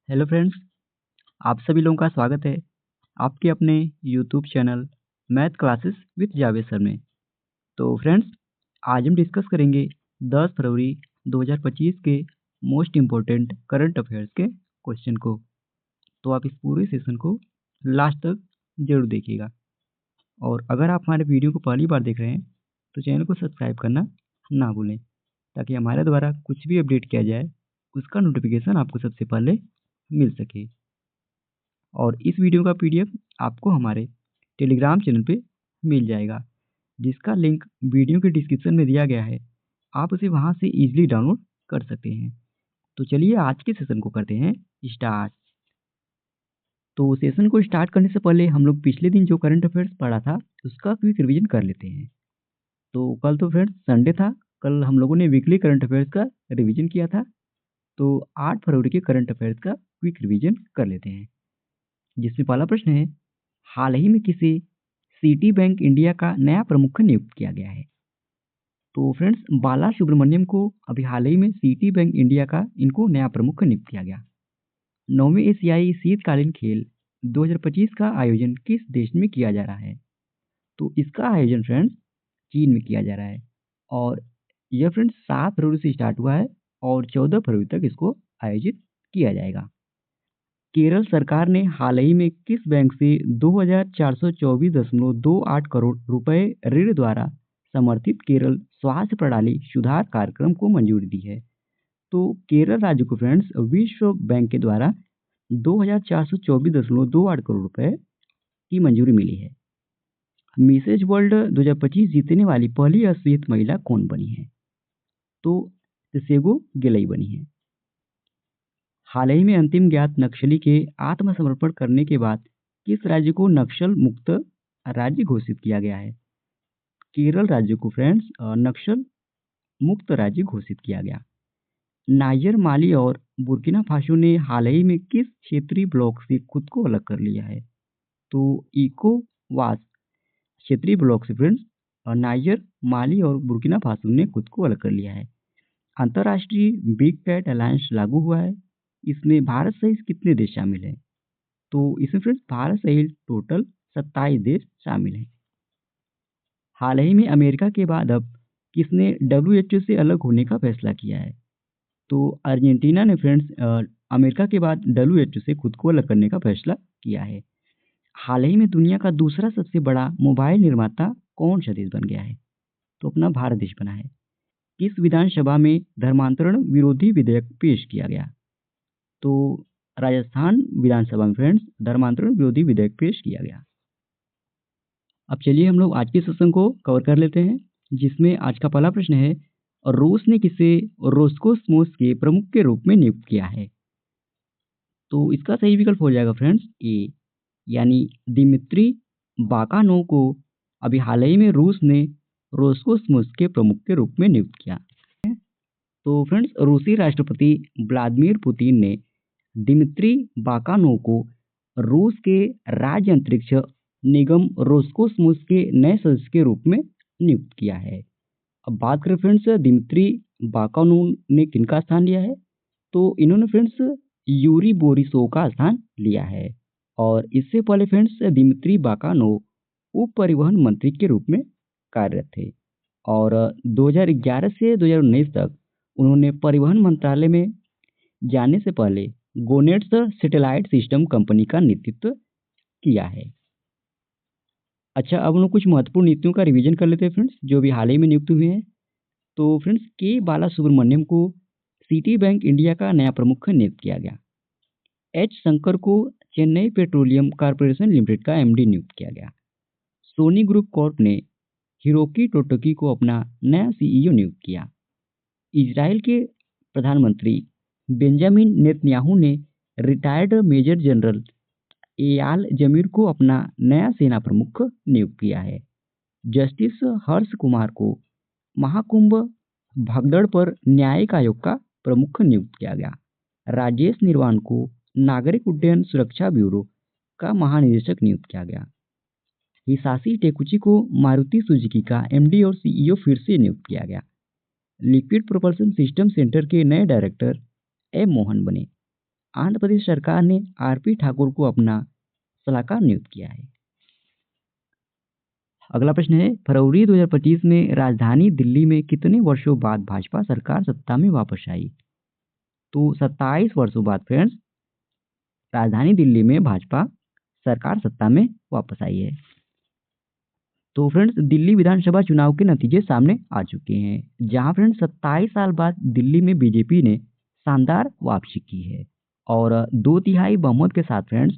Hello friends, आप सभी लोगों का स्वागत है आपके अपने YouTube channel math classes with Javed sir में। तो फ्रेंड्स, आज हम डिस्कस करेंगे 10 फरवरी 2025 के मोस्ट इम्पोर्टेंट करंट अफेयर्स के क्वेश्चन को। तो आप इस पूरे सेशन को लास्ट तक जरूर देखिएगा। और अगर आप हमारे वीडियो को पहली बार देख रहे हैं तो चैनल को सब्सक्राइब करना ना भूलें, ताकि हमारे द्वारा कुछ भी अपडेट किया जाए उसका नोटिफिकेशन आपको सबसे पहले मिल सके। और इस वीडियो का पीडीएफ आपको हमारे टेलीग्राम चैनल पे मिल जाएगा, जिसका लिंक वीडियो के डिस्क्रिप्शन में दिया गया है। आप उसे वहां से इजीली डाउनलोड कर सकते हैं। तो चलिए आज के सेशन को करते हैं स्टार्ट। तो सेशन को स्टार्ट करने से पहले हम लोग पिछले दिन जो करंट अफेयर्स पढ़ा था उसका क्विक रिवीजन कर लेते हैं। तो कल तो फ्रेंड्स संडे था, कल हम लोगों ने वीकली करंट अफेयर्स का रिवीजन किया था। तो 8 फरवरी के करंट अफेयर्स का क्विक रिवीजन कर लेते हैं, जिसमें पहला प्रश्न है, हाल ही में किसे सिटी बैंक इंडिया का नया प्रमुख नियुक्त किया गया है। तो फ्रेंड्स, बाला सुब्रमण्यम को अभी हाल ही में सिटी बैंक इंडिया का इनको नया प्रमुख नियुक्त किया गया। 9वें एशियाई शीतकालीन खेल 2025 का आयोजन किस देश में किया जा रहा है। तो इसका आयोजन फ्रेंड्स चीन में किया जा रहा है। और यह फ्रेंड्स 7 फरवरी से स्टार्ट हुआ है और 14 फरवरी तक इसको आयोजित किया जाएगा। केरल सरकार ने हाल ही में किस बैंक से 2424.28 करोड़ रुपए ऋण द्वारा समर्थित केरल स्वास्थ्य प्रणाली सुधार कार्यक्रम को मंजूरी दी है। तो केरल राज्य को फ्रेंड्स विश्व बैंक के द्वारा 2424.28 करोड़ रुपए की मंजूरी मिली है। मिसेज वर्ल्ड 2025 जीतने वाली पहली अश्वेत महिला कौन बनी है। तो त्सेगो गिलई बनी है। हाल ही में अंतिम ज्ञात नक्सली के आत्मसमर्पण करने के बाद किस राज्य को नक्सल मुक्त राज्य घोषित किया गया है। केरल राज्य को फ्रेंड्स नक्सल मुक्त राज्य घोषित किया गया। नाइजर, माली और बुर्किना फासो ने हाल ही में किस क्षेत्रीय ब्लॉक से खुद को अलग कर लिया है। तो इकोवास क्षेत्रीय ब्लॉक से फ्रेंड्स नाइजर, माली और बुर्किना फासो ने खुद को अलग कर लिया है। अंतर्राष्ट्रीय बिग कैट अलायंस लागू हुआ है। इसमें भारत सहित कितने देश शामिल हैं। तो इसमें फ्रेंड्स भारत सहित टोटल 27 देश शामिल हैं। हाल ही में अमेरिका के बाद अब किसने डब्ल्यूएचओ से अलग होने का फैसला किया है। तो अर्जेंटीना ने फ्रेंड्स अमेरिका के बाद डब्ल्यूएचओ से खुद को अलग करने का फैसला किया है। हाल ही में दुनिया का दूसरा सबसे बड़ा मोबाइल निर्माता कौन सा देश बन गया है। तो अपना भारत देश बना है। किस विधानसभा में धर्मांतरण विरोधी विधेयक पेश किया गया। तो राजस्थान विधानसभा में फ्रेंड्स धर्मांतरण विरोधी विधेयक पेश किया गया। अब चलिए हम लोग आज के सेशन को कवर कर लेते हैं, जिसमें आज का पहला प्रश्न है, रूस ने किसे रोस्कोसमोस के प्रमुख के रूप में नियुक्त किया है। तो इसका सही विकल्प हो जाएगा फ्रेंड्स ए, यानी दिमित्री बाकानोव को अभी हाल ही में रूस ने रोस्कोसमोस के प्रमुख के रूप में नियुक्त किया। तो फ्रेंड्स, रूसी राष्ट्रपति व्लादिमीर पुतिन ने दिमित्री बाकानोव को रूस के राज्य अंतरिक्ष निगम रोस्कोसमोस के नए सदस्य के रूप में नियुक्त किया है। अब बात करें फ्रेंड्स दिमित्री बाकानोव ने किनका स्थान लिया है। तो इन्होंने फ्रेंड्स यूरी बोरिसोव का स्थान लिया है। और इससे पहले फ्रेंड्स दिमित्री बाकानोव उप परिवहन मंत्री के रूप में कार्यरत थे। और 2011 से 2019 तक उन्होंने परिवहन मंत्रालय में जाने से पहले गोनेट्स सैटेलाइट सिस्टम कंपनी का नेतृत्व किया है। अच्छा, अब हम लोग कुछ महत्वपूर्ण नीतियों का रिवीजन कर लेते हैं फ्रेंड्स, जो भी हाल ही में नियुक्त हुए हैं। तो फ्रेंड्स के बाला सुब्रमण्यम को सिटी बैंक इंडिया का नया प्रमुख नियुक्त किया गया। एच शंकर को चेन्नई पेट्रोलियम कॉर्पोरेशन लिमिटेड का एमडी नियुक्त किया गया। सोनी ग्रुप कॉर्प ने हिरोकी टोटोकी को अपना नया सीईओ नियुक्त किया। इजराइल के प्रधानमंत्री बेंजामिन नेतन्याहू ने रिटायर्ड मेजर जनरल एयाल जमीर को अपना नया सेना प्रमुख नियुक्त किया है। जस्टिस हर्ष कुमार को महाकुंभ भगदड़ पर न्यायिक आयोग का प्रमुख नियुक्त किया गया। राजेश निर्वाण को नागरिक उड्डयन सुरक्षा ब्यूरो का महानिदेशक नियुक्त किया गया। हिसाशी टेकुची को मारुति सुजुकी का एमडी और सीईओ फिर से नियुक्त किया गया। लिक्विड प्रोपल्शन सिस्टम सेंटर के नए डायरेक्टर एम मोहन बने। आंध्र प्रदेश सरकार ने आरपी ठाकुर को अपना सलाहकार नियुक्त किया है। अगला प्रश्न है, फरवरी 2025 में राजधानी दिल्ली में कितने वर्षों बाद भाजपा सरकार सत्ता में वापस आई? तो 27 वर्षों बाद फ्रेंड्स राजधानी दिल्ली में भाजपा सरकार सत्ता में वापस आई है। तो फ्रेंड्स दिल्ली विधानसभा चुनाव के नतीजे सामने आ चुके हैं, जहां फ्रेंड्स 27 साल बाद दिल्ली में बीजेपी ने शानदार वापसी की है और 2/3 बहुमत के साथ फ्रेंड्स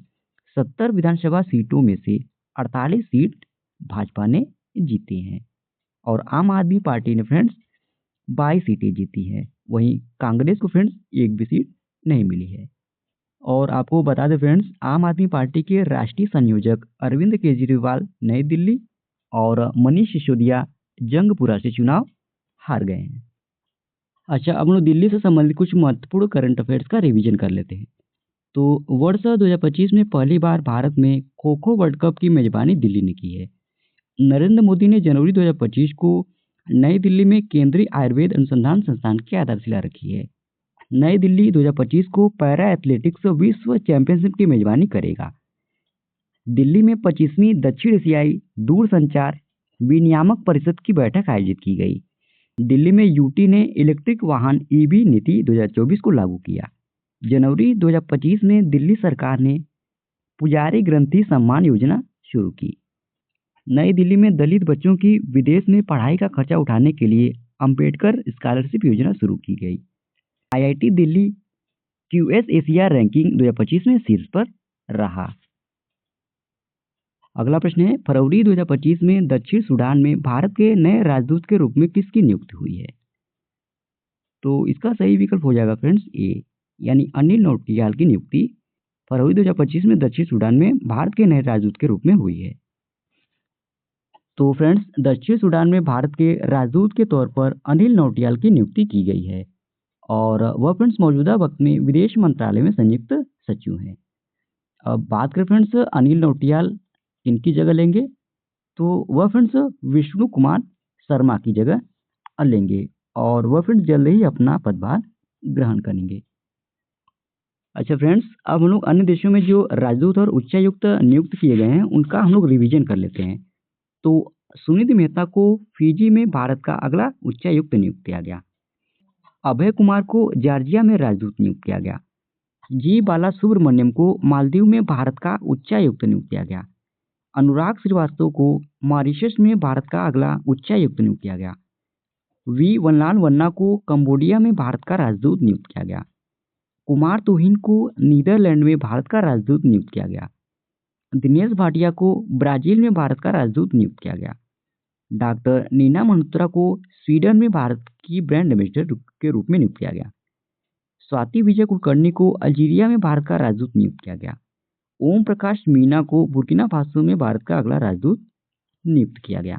70 विधानसभा सीटों में से 48 सीट भाजपा ने जीती हैं और आम आदमी पार्टी ने फ्रेंड्स 22 सीटें जीती हैं। वहीं कांग्रेस को फ्रेंड्स एक भी सीट नहीं मिली है। और आपको बता दें फ्रेंड्स, आम आदमी पार्टी के राष्ट्रीय संयोजक अरविंद केजरीवाल नई दिल्ली और मनीष सिसोदिया जंगपुरा से चुनाव हार गए हैं। अच्छा, अब हम लोग दिल्ली से संबंधित कुछ महत्वपूर्ण करंट अफेयर्स का रिवीजन कर लेते हैं। तो वर्ष 2025 में पहली बार भारत में खो खो वर्ल्ड कप की मेजबानी दिल्ली ने की है। नरेंद्र मोदी ने जनवरी 2025 को नई दिल्ली में केंद्रीय आयुर्वेद अनुसंधान संस्थान की आधारशिला रखी है। नई दिल्ली 2025 को पैरा एथलेटिक्स विश्व चैंपियनशिप की मेजबानी करेगा। दिल्ली में 25वीं दक्षिण एशियाई दूरसंचार विनियामक परिषद की बैठक आयोजित की गई। दिल्ली में यूटी ने इलेक्ट्रिक वाहन ईवी नीति 2024 को लागू किया। जनवरी 2025 में दिल्ली सरकार ने पुजारी ग्रंथि सम्मान योजना शुरू की। नई दिल्ली में दलित बच्चों की विदेश में पढ़ाई का खर्चा उठाने के लिए अंबेडकर स्कॉलरशिप योजना शुरू की गई। IIT Delhi QS Asia ranking 2025 में शीर्ष पर रहा। अगला प्रश्न है, फरवरी 2025 में दक्षिण सूडान में भारत के नए राजदूत के रूप में किसकी नियुक्ति हुई है? तो इसका सही विकल्प हो जाएगा फ्रेंड्स ए, यानी अनिल नौटियाल की नियुक्ति फरवरी 2025 में दक्षिण सूडान में भारत के नए राजदूत के रूप में हुई है। तो फ्रेंड्स दक्षिण सूडान में भारत के राजदूत के तौर पर अनिल नौटियाल की नियुक्ति की गई है और वह फ्रेंड्स मौजूदा वक्त में विदेश मंत्रालय में संयुक्त सचिव हैं। अब बात करें फ्रेंड्स अनिल नौटियाल इनकी जगह लेंगे, तो वह फ्रेंड्स विष्णु कुमार शर्मा की जगह लेंगे और वह फ्रेंड्स जल्द ही अपना पदभार ग्रहण करेंगे। अच्छा फ्रेंड्स, अब हम लोग अन्य देशों में जो राजदूत और उच्चायुक्त नियुक्त किए गए हैं उनका हम लोग रिवीजन कर लेते हैं। तो सुनिधि मेहता को फिजी में भारत का अगला उच्चायुक्त नियुक्त किया गया। अभय कुमार को जॉर्जिया में राजदूत नियुक्त किया गया। जी बाला सुब्रमण्यम को मालदीव में भारत का उच्चायुक्त नियुक्त किया गया। अनुराग श्रीवास्तव को मॉरिशस में भारत का अगला उच्चायुक्त नियुक्त किया गया। वी वनलाल वन्ना को कंबोडिया में भारत का राजदूत नियुक्त किया गया। कुमार तुहिन को नीदरलैंड में भारत का राजदूत नियुक्त किया गया। दिनेश भाटिया को ब्राजील में भारत का राजदूत नियुक्त किया गया। डॉक्टर नीना मल्होत्रा को स्वीडन में भारत की ब्रांड एम्बेसडर के रूप में नियुक्त किया गया। स्वाति विजय कुलकर्णी को अल्जीरिया में भारत का राजदूत नियुक्त किया गया। ओम प्रकाश मीना को बुर्किना फासो में भारत का अगला राजदूत नियुक्त किया गया।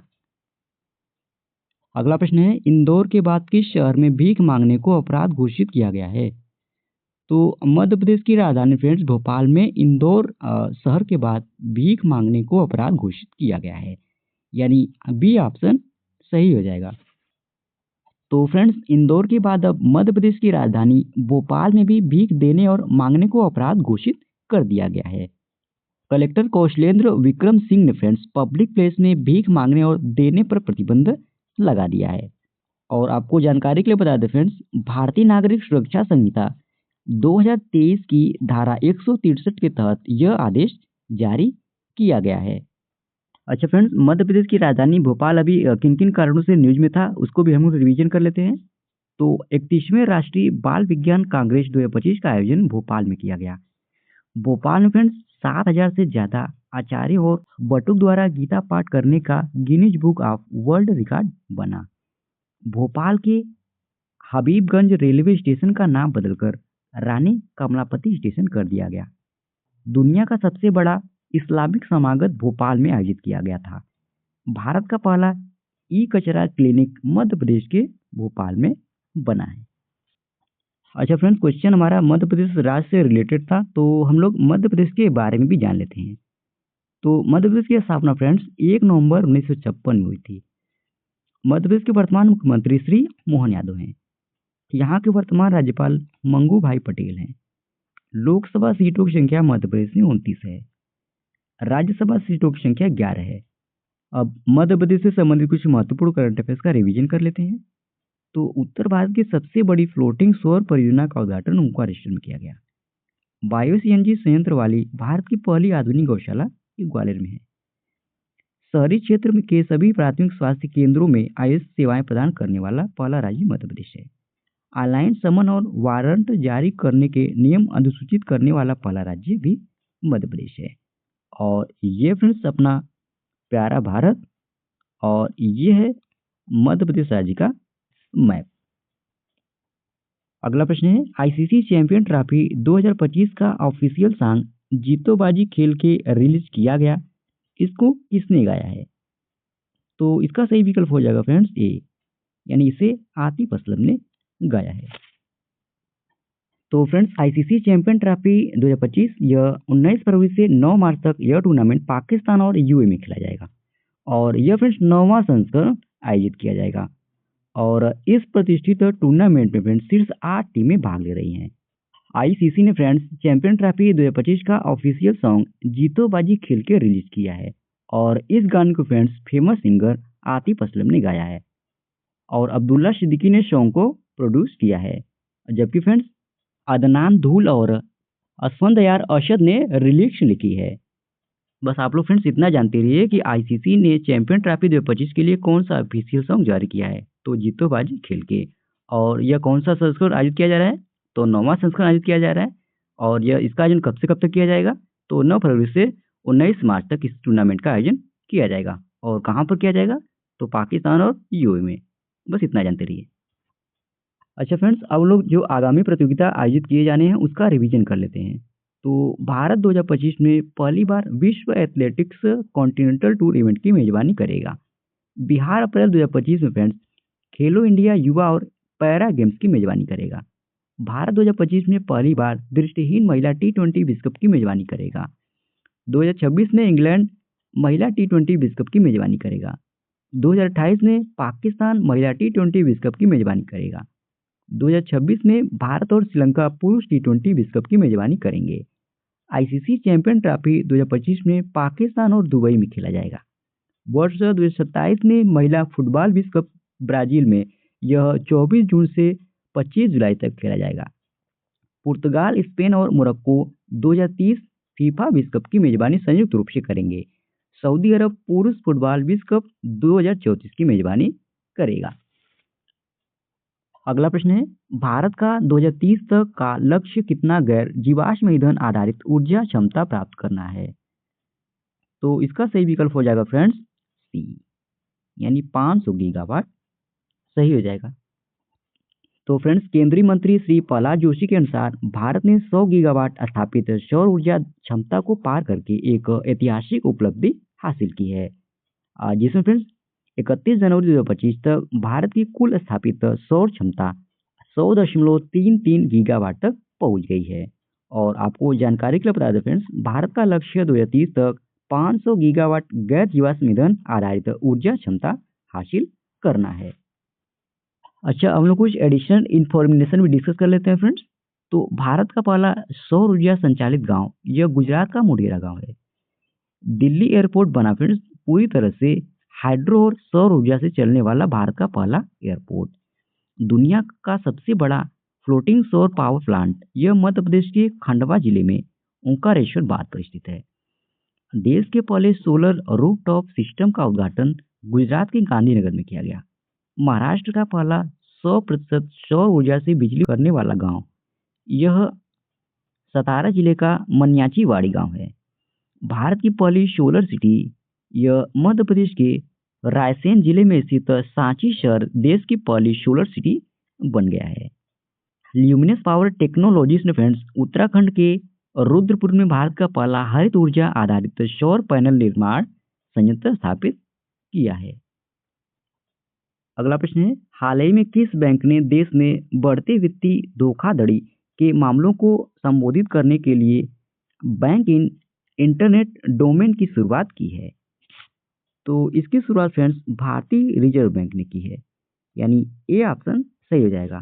अगला प्रश्न है, इंदौर के बाद किस शहर में भीख मांगने को अपराध घोषित किया गया है? तो मध्य प्रदेश की राजधानी फ्रेंड्स भोपाल में इंदौर शहर के बाद भीख मांगने को अपराध घोषित किया गया है, यानी बी ऑप्शन सही हो जाएगा। तो फ्रेंड्स इंदौर के बाद अब मध्य प्रदेश की राजधानी भोपाल में भी भीख देने और मांगने को अपराध घोषित कर दिया गया है। कलेक्टर कौशलेंद्र विक्रम सिंह ने फ्रेंड्स पब्लिक प्लेस में भीख मांगने और देने पर प्रतिबंध लगा दिया है। और आपको जानकारी के लिए बता दें फ्रेंड्स, भारतीय नागरिक सुरक्षा संहिता 2023 की धारा 163 के तहत यह आदेश जारी किया गया है। अच्छा फ्रेंड्स, मध्य प्रदेश की राजधानी भोपाल अभी किन किन कारणों से न्यूज में था उसको भी हम लोग रिवीजन कर लेते हैं। तो 31वें राष्ट्रीय बाल विज्ञान कांग्रेस 2025 का आयोजन भोपाल में किया गया। भोपाल में फ्रेंड्स 7,000 से ज्यादा आचार्य और बटुक द्वारा गीता पाठ करने का Guinness book of world record बना। भोपाल के हबीबगंज रेलवे स्टेशन का नाम बदलकर रानी कमलापति स्टेशन कर दिया गया। दुनिया का सबसे बड़ा इस्लामिक समागम भोपाल में आयोजित किया गया था। भारत का पहला ई कचरा क्लिनिक मध्य प्रदेश के भोपाल में बना है। अच्छा फ्रेंड्स, क्वेश्चन हमारा मध्य प्रदेश राज्य से रिलेटेड था, तो हम लोग मध्य प्रदेश के बारे में भी जान लेते हैं। तो मध्य प्रदेश की स्थापना फ्रेंड्स 1 नवंबर 1956 में हुई थी। मध्य प्रदेश के वर्तमान मुख्यमंत्री श्री मोहन यादव हैं। यहाँ के वर्तमान राज्यपाल मंगू भाई पटेल हैं। लोकसभा सीटों की संख्या मध्य प्रदेश में 29 है। राज्यसभा सीटों की संख्या 11 है। अब मध्य प्रदेश से संबंधित कुछ महत्वपूर्ण करंट अफेयर्स का रिवीजन कर लेते हैं। तो उत्तर भारत की सबसे बड़ी फ्लोटिंग सौर परियोजना का उद्घाटन ओंकारेश्वर में किया गया। बायो सीएनजी संयंत्र वाली भारत की पहली आधुनिक गौशाला ये ग्वालियर में है। शहरी क्षेत्र में के सभी प्राथमिक स्वास्थ्य केंद्रों में आयुष सेवाएं प्रदान करने वाला पहला राज्य मध्य प्रदेश है। ऑनलाइन समन और वारंट जारी करने के नियम अधिसूचित करने वाला पहला राज्य भी मध्य प्रदेश है। और ये फ्रेंड्स अपना प्यारा भारत, और ये है मध्य प्रदेश राज्य का मैप। अगला प्रश्न है, आईसीसी चैंपियन ट्रॉफी 2025 का ऑफिशियल सॉन्ग जीतोबाजी खेल के रिलीज किया गया, इसको किसने गाया है? तो इसका सही विकल्प हो जाएगा फ्रेंड्स ए, यानी इसे आतिफ असलम ने गाया है। तो फ्रेंड्स आईसीसी चैंपियन ट्रॉफी 2025 यह 19 फरवरी से 9 मार्च तक यह टूर्नामेंट पाकिस्तान और यूए में खेला जाएगा, और यह फ्रेंड्स 9वां संस्करण आयोजित किया जाएगा। और इस प्रतिष्ठित टूर्नामेंट में फ्रेंड्स शीर्ष 8 टीमें भाग ले रही हैं। आईसीसी ने फ्रेंड्स चैंपियन ट्रॉफी 2025 का ऑफिशियल सॉन्ग जीतोबाजी खेल के रिलीज किया है, और इस गाने को friends famous singer Atif Aslam ने गाया है, और अब्दुल्ला सिद्दीकी ने सॉन्ग को प्रोड्यूस किया है, जबकि फ्रेंड्स अदनान धूल और असफंदयार अरशद ने लिरिक्स लिखी है। बस आप लोग फ्रेंड्स इतना जानते रहिए कि आईसीसी ने चैंपियन ट्रॉफी 2025 के लिए कौन सा ऑफिशियल सॉन्ग जारी किया है, तो जीतोबाजी खेल के। और यह कौन सा संस्करण आयोजित किया जा रहा है, तो 9वां संस्करण आयोजित किया जा रहा है। और यह इसका आयोजन कब से कब तक किया जाएगा, तो 9 फरवरी से 19 मार्च तक इस टूर्नामेंट का आयोजन किया जाएगा। और कहाँ पर किया जाएगा, तो पाकिस्तान और यूए में। बस इतना जानते रहिए। अच्छा फ्रेंड्स, अब लोग जो आगामी प्रतियोगिता आयोजित किए जाने हैं उसका रिवीजन कर लेते हैं। तो भारत 2025 में पहली बार विश्व एथलेटिक्स कॉन्टिनेंटल टूर इवेंट की मेजबानी करेगा। बिहार अप्रैल 2025 में फ्रेंड्स खेलो इंडिया युवा और पैरा गेम्स की मेजबानी करेगा। भारत 2025 में पहली बार दृष्टिहीन महिला टी20 विश्व कप की मेजबानी करेगा। 2026 में इंग्लैंड महिला टी20 विश्व कप की मेजबानी करेगा। 2028 में पाकिस्तान महिला टी20 विश्व कप की मेजबानी करेगा। 2026 में भारत और श्रीलंका पुरुष टी20 विश्व कप की मेजबानी करेंगे। आईसीसी चैंपियन ट्रॉफी 2025 में पाकिस्तान और दुबई में खेला जाएगा। वर्ष 2027 में महिला फुटबॉल विश्व कप ब्राजील में यह 24 जून से 25 जुलाई तक खेला जाएगा। पुर्तगाल, स्पेन और मोरक्को 2030 फीफा विश्व कप की मेजबानी संयुक्त रूप से करेंगे। सऊदी अरब पुरुष फुटबॉल विश्व कप 2034 की मेजबानी करेगा। अगला प्रश्न है, भारत का 2030 तक का लक्ष्य कितना गैर जीवाश्म ईंधन आधारित ऊर्जा क्षमता प्राप्त करना है? तो इसका सही विकल्प हो जाएगा फ्रेंड्स सी, यानी 500 गीगावाट सही हो जाएगा। तो फ्रेंड्स केंद्रीय मंत्री श्री प्रहलाद जोशी के अनुसार भारत ने 100 गीगावाट स्थापित सौर ऊर्जा क्षमता को पार करके एक ऐतिहासिक उपलब्धि हासिल की है, जिसमें फ्रेंड्स 31 जनवरी 2025 तक भारत की कुल स्थापित सौर क्षमता 100.33 गीगावाट तक पहुंच गई है। और आपको जानकारी के लिए बता दें फ्रेंड्स, भारत का लक्ष्य 2030 तक 500 गीगावाट गैर जीवाश्म ईंधन आधारित ऊर्जा क्षमता हासिल करना है। अच्छा, हम लोग कुछ एडिशनल इंफॉर्मेशन भी डिस्कस कर लेते हैं फ्रेंड्स। तो भारत का पहला सौर ऊर्जा संचालित गांव यह गुजरात का मोढेरा गांव है। दिल्ली एयरपोर्ट बना फ्रेंड्स पूरी तरह से हाइड्रो और सौर ऊर्जा से चलने वाला भारत का पहला एयरपोर्ट। दुनिया का सबसे बड़ा फ्लोटिंग सौर पावर प्लांट यह मध्य प्रदेश के खंडवा जिले में ओंकारेश्वर बांध पर स्थित है। देश के पहले सोलर रूफटॉप सिस्टम का उद्घाटन गुजरात के गांधीनगर में किया गया। महाराष्ट्र का पहला 100% सौर ऊर्जा से बिजली करने वाला गांव यह सतारा जिले का मनियाचीवाड़ी गांव है। भारत की पहली सोलर सिटी यह मध्य प्रदेश के रायसेन जिले में स्थित सांची शहर देश की पहली सोलर सिटी बन गया है। ल्यूमिनस पावर टेक्नोलॉजीज ने फ्रेंड्स उत्तराखंड के रुद्रपुर में भारत का पहला हरित ऊर्जा आधारित सौर पैनल निर्माण संयंत्र स्थापित किया है। अगला प्रश्न है, हाल ही में किस बैंक ने देश में बढ़ते वित्तीय धोखाधड़ी के मामलों को संबोधित करने के लिए बैंक इन इंटरनेट डोमेन की शुरुआत की है? तो इसकी शुरुआत फ्रेंड्स भारतीय रिजर्व बैंक ने की है, यानी ए ऑप्शन सही हो जाएगा।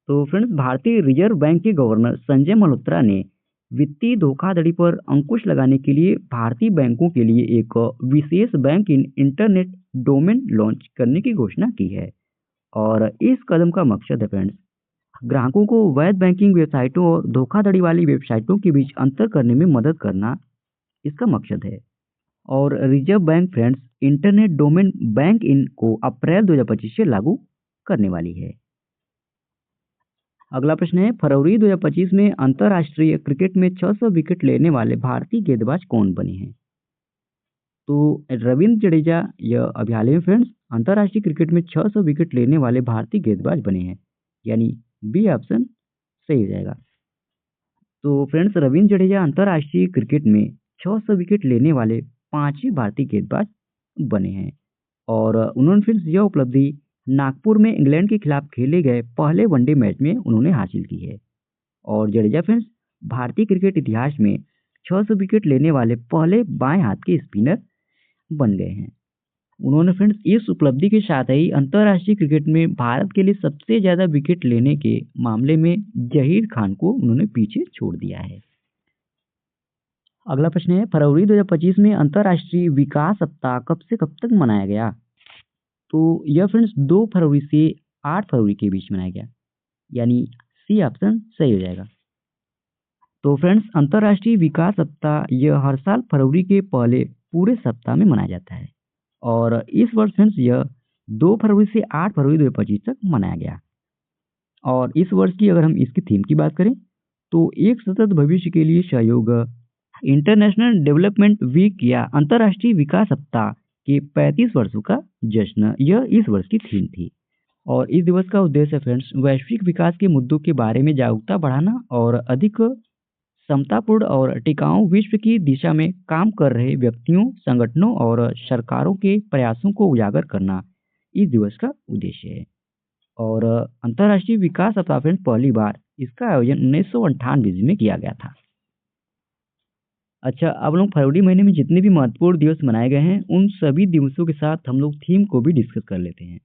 तो फ्रेंड्स, भारतीय रिजर्व बैंक के गवर्नर संजय मल्होत्रा ने वित्तीय धोखाधड़ी पर अंकुश लगाने के लिए भारतीय बैंकों के लिए एक विशेष बैंक इन इंटरनेट डोमेन लॉन्च करने की घोषणा की है। और इस कदम का मकसद है फ्रेंड्स, ग्राहकों को वैध बैंकिंग वेबसाइटों और धोखाधड़ी वाली वेबसाइटों के बीच अंतर करने में मदद करना इसका मकसद है। और रिजर्व बैंक फ्रेंड्स इंटरनेट डोमेन बैंक इन को अप्रैल 2025 से लागू करने वाली है। अगला प्रश्न है, फरवरी 2025 में अंतर्राष्ट्रीय क्रिकेट में 600 विकेट लेने वाले भारतीय गेंदबाज कौन बने हैं? तो रविंद्र जडेजा यह अभी हाल ही में फ्रेंड्स अंतर्राष्ट्रीय क्रिकेट में 600 विकेट लेने वाले भारतीय गेंदबाज बने हैं, यानी बी ऑप्शन सही हो जाएगा। तो फ्रेंड्स, रविंद्र जडेजा अंतर्राष्ट्रीय क्रिकेट में 600 विकेट लेने वाले पांचवें भारतीय गेंदबाज बने हैं। और उन्होंने फ्रेंड्स यह उपलब्धि नागपुर में इंग्लैंड के खिलाफ खेले गए पहले वनडे मैच में उन्होंने हासिल की है। और जडेजा फ्रेंड्स भारतीय क्रिकेट इतिहास में 600 विकेट लेने वाले पहले बाएं हाथ के स्पिनर बन गए हैं। उन्होंने फ्रेंड्स इस उपलब्धि के साथ ही अंतर्राष्ट्रीय क्रिकेट में भारत के लिए सबसे ज्यादा विकेट लेने के मामले में जहीर खान को उन्होंने पीछे छोड़ दिया है। अगला प्रश्न है, फरवरी 2025 में अंतर्राष्ट्रीय विकास सप्ताह कब से कब तक मनाया गया? तो यह फ्रेंड्स 2 फरवरी से 8 फरवरी के बीच मनाया गया, यानी सी ऑप्शन सही हो जाएगा। तो फ्रेंड्स, अंतर्राष्ट्रीय विकास सप्ताह यह हर साल फरवरी के पहले पूरे सप्ताह में मनाया जाता है। और इस वर्ष फ्रेंड्स यह 2 फरवरी से 8 फरवरी 2025 तक मनाया गया। और इस वर्ष की अगर हम इसकी थीम की बात करें तो एक सतत भविष्य के लिए सहयोग, इंटरनेशनल डेवलपमेंट वीक या अंतर्राष्ट्रीय विकास सप्ताह के 35 वर्षों का जश्न, यह इस वर्ष की थीम थी। और इस दिवस का उद्देश्य है फ्रेंड्स वैश्विक विकास के मुद्दों के बारे में जागरूकता बढ़ाना और अधिक समतापूर्ण और टिकाऊ विश्व की दिशा में काम कर रहे व्यक्तियों, संगठनों और सरकारों के प्रयासों को उजागर करना इस दिवस का उद्देश्य है। और अंतर्राष्ट्रीय विकास सप्ताह फ्रेंड्स पहली बार इसका आयोजन 1998 में किया गया था। अच्छा, अब लोग फरवरी महीने में जितने भी महत्वपूर्ण दिवस मनाए गए हैं उन सभी दिवसों के साथ हम लोग थीम को भी डिस्कस कर लेते हैं।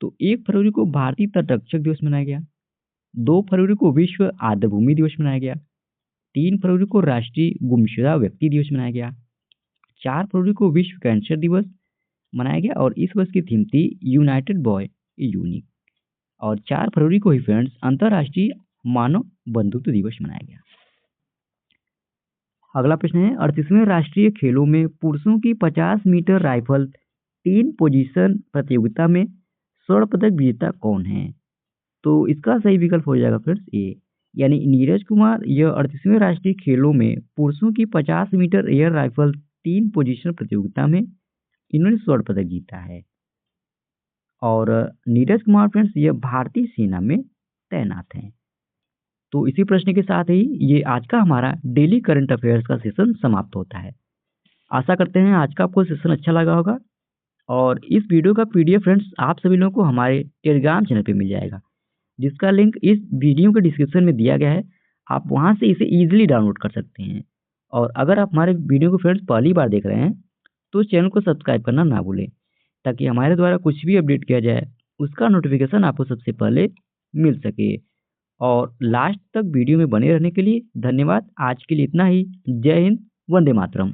तो 1 फरवरी को भारतीय तटरक्षक दिवस मनाया गया, 2 फरवरी को विश्व आर्द्रभूमि दिवस मनाया गया, 3 फरवरी को राष्ट्रीय गुमशुदा व्यक्ति दिवस मनाया गया, 4 फरवरी को विश्व कैंसर दिवस मनाया गया और इस वर्ष की थीम थी यूनाइटेड बॉय यूनिक। और 4 फरवरी को ही फ्रेंड्स अंतर्राष्ट्रीय मानव बंधुत्व दिवस मनाया गया। अगला प्रश्न है, 38वें राष्ट्रीय खेलों में पुरुषों की 50 मीटर राइफल 3 पोजीशन प्रतियोगिता में स्वर्ण पदक विजेता कौन है? तो इसका सही विकल्प हो जाएगा फ्रेंड्स ए, यानी नीरज कुमार। यह 38वें राष्ट्रीय खेलों में पुरुषों की 50 मीटर एयर राइफल 3 पोजीशन प्रतियोगिता में इन्होंने स्वर्ण पदक जीता है। और नीरज कुमार फ्रेंड्स यह भारतीय सेना में तैनात हैं। तो इसी प्रश्न के साथ ही ये आज का हमारा डेली करंट अफेयर्स का सेशन समाप्त होता है। आशा करते हैं आज का आपको सेशन अच्छा लगा होगा। और इस वीडियो का पीडीएफ फ्रेंड्स आप सभी लोगों को हमारे टेलीग्राम चैनल पे मिल जाएगा, जिसका लिंक इस वीडियो के डिस्क्रिप्शन में दिया गया है। आप वहां से इसे इजीली डाउनलोड कर सकते हैं। और अगर आप हमारे वीडियो को फ्रेंड्स पहली बार देख रहे हैं तो चैनल को सब्सक्राइब करना ना भूलें, ताकि हमारे द्वारा कुछ भी अपडेट किया जाए उसका नोटिफिकेशन आपको सबसे पहले मिल सके। और लास्ट तक वीडियो में बने रहने के लिए धन्यवाद। आज के लिए इतना ही। जय हिंद, वंदे मातरम।